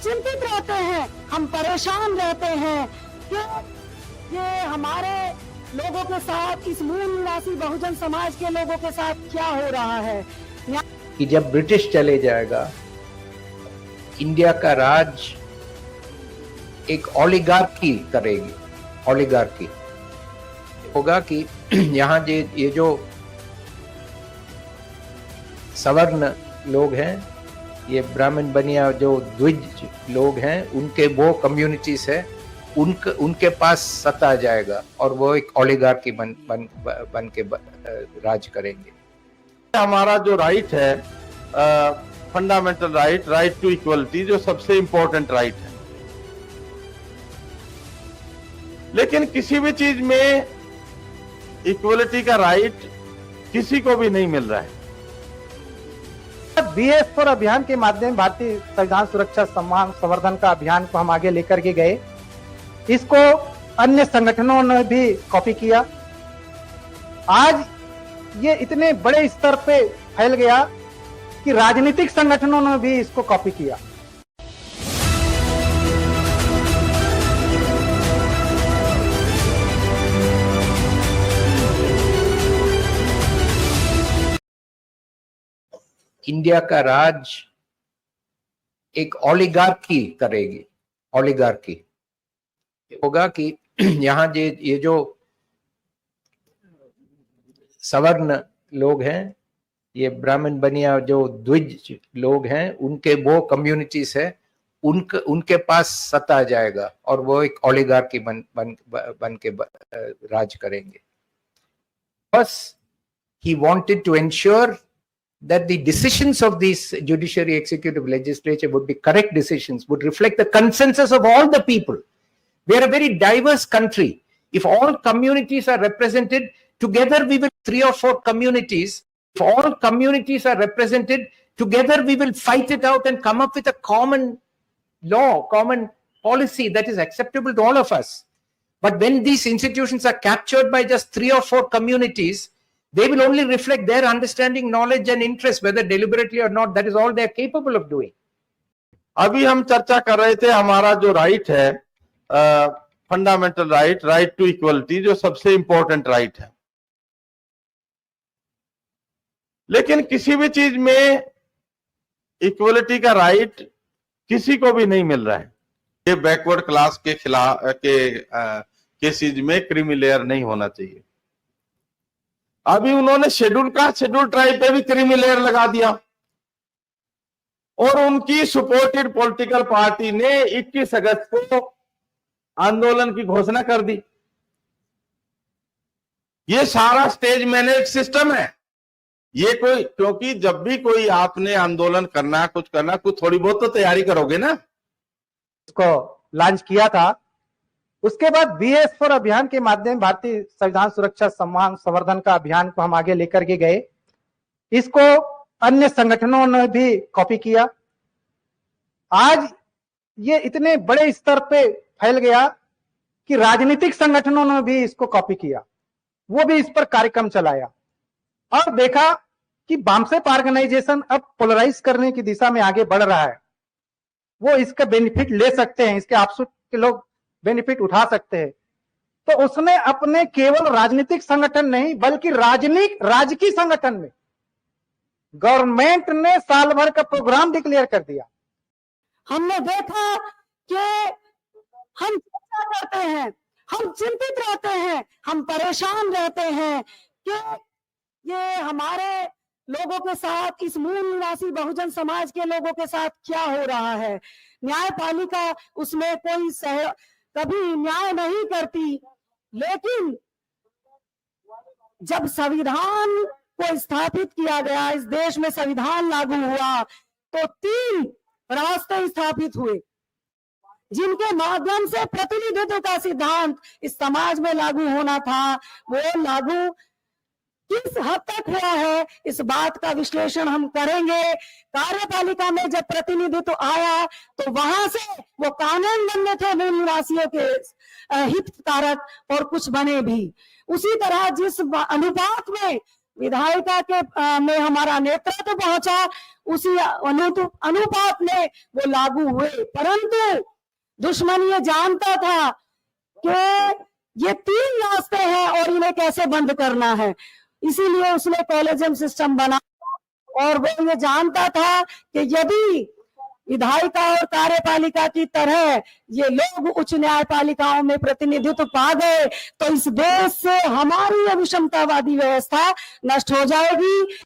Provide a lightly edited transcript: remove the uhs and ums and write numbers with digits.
चिंतित रहते हैं, हम परेशान रहते हैं कि ये हमारे लोगों के साथ, इस मूल निवासी बहुजन समाज के लोगों के साथ क्या हो रहा है। कि जब ब्रिटिश चले जाएगा, इंडिया का राज एक ओलिगार्की करेगी। ओलिगार्की होगा कि यहाँ ये जो सवर्ण लोग हैं, ये ब्राह्मण बनिया जो द्विज लोग हैं, उनके वो कम्युनिटीज है, उनके पास सत्ता आ जाएगा और वो एक ओलिगार्की बन के राज करेंगे। हमारा जो राइट है, फंडामेंटल राइट टू इक्वलिटी, जो सबसे इंपॉर्टेंट राइट है, लेकिन किसी भी चीज में इक्वलिटी का राइट किसी को भी नहीं मिल रहा है। BS4 अभियान के माध्यम भारतीय संविधान सुरक्षा सम्मान संवर्धन का अभियान को हम आगे लेकर के गए। इसको अन्य संगठनों ने भी कॉपी किया। आज ये इतने बड़े स्तर पे फैल गया कि राजनीतिक संगठनों ने भी इसको कॉपी किया। इंडिया का राज एक ओलिगार्की करेगी। ओलिगार्की होगा कि यहाँ ये जो सवर्ण लोग हैं, ये ब्राह्मण बनिया जो द्विज लोग हैं, उनके वो कम्युनिटीज है, उनके पास सत्ता आ जाएगा और वो एक ओलिगार्की बन के राज करेंगे। बस he wanted to ensure that the decisions of these judiciary, executive, legislature would be correct decisions, would reflect the consensus of all the people. We are a very diverse country. If all communities are represented, together we will, 3 or 4 communities, if all communities are represented, together we will fight it out and come up with a common law, common policy that is acceptable to all of us. But when these institutions are captured by just 3 or 4 communities, they will only reflect their understanding, knowledge and interest, whether deliberately or not. That is all they are capable of doing. अभी हम चर्चा कर रहे थे हमारा जो right है, fundamental right to equality, जो सबसे इंपॉर्टेंट राइट है, लेकिन किसी भी चीज में इक्वलिटी का राइट किसी को भी नहीं मिल रहा है। ये बैकवर्ड क्लास के खिलाफ केसेज में क्रीमी लेयर नहीं होना चाहिए। अभी उन्होंने शेड्यूल ट्राइब पे भी क्रीमी लेयर लगा दिया और उनकी सपोर्टेड पॉलिटिकल पार्टी ने 21 अगस्त को आंदोलन की घोषणा कर दी। ये सारा स्टेज मैनेज सिस्टम है। ये कोई, क्योंकि जब भी कोई आपने आंदोलन करना, कुछ थोड़ी बहुत तो तैयारी करोगे ना। इसको लॉन्च किया था। उसके बाद BS4 अभियान के माध्यम भारतीय संविधान सुरक्षा सम्मान संवर्धन का अभियान को हम आगे लेकर के गए। इसको अन्य संगठनों ने भी कॉपी किया। आज ये इतने बड़े स्तर पे फैल गया कि राजनीतिक संगठनों ने भी इसको कॉपी किया। वो भी इस पर कार्यक्रम चलाया और देखा कि बामसेफ ऑर्गेनाइजेशन अब पोलराइज करने की दिशा में आगे बढ़ रहा है। वो इसका बेनिफिट ले सकते हैं, इसके ऑफशूट के लोग बेनिफिट उठा सकते हैं। तो उसने अपने केवल राजनीतिक संगठन नहीं बल्कि राजकीय संगठन में गवर्नमेंट ने साल भर का प्रोग्राम डिक्लेयर कर दिया। हमने देखा कि हम चर्चा करते हैं, हम चिंतित रहते हैं, हम परेशान रहते हैं कि ये हमारे लोगों के साथ, इस मूल निवासी बहुजन समाज के लोगों के साथ क्या हो रहा है। न्यायपालिका उसमें कोई कभी न्याय नहीं करती, लेकिन जब संविधान को स्थापित किया गया, इस देश में संविधान लागू हुआ, तो 3 रास्ते स्थापित हुए जिनके माध्यम से प्रतिनिधित्व का सिद्धांत इस समाज में लागू होना था। वो लागू किस हद तक हुआ है, इस बात का विश्लेषण हम करेंगे। कार्यपालिका में जब प्रतिनिधित्व आया तो वहां से वो कानून बनने थे मूल निवासियों के हित कारक, और कुछ बने भी। उसी तरह जिस अनुपात में विधायिका के में हमारा नेतृत्व पहुंचा, उसी अनुपात में वो लागू हुए। परंतु दुश्मन ये जानता था कि ये 3 रास्ते हैं और इन्हें कैसे बंद करना है, इसीलिए उसने कॉलेजियम सिस्टम बना। और वो ये जानता था कि यदि विधायिका और कार्यपालिका की तरह ये लोग उच्च न्यायपालिकाओं में प्रतिनिधित्व पा गए तो इस देश से हमारी ये विषमतावादी व्यवस्था नष्ट हो जाएगी।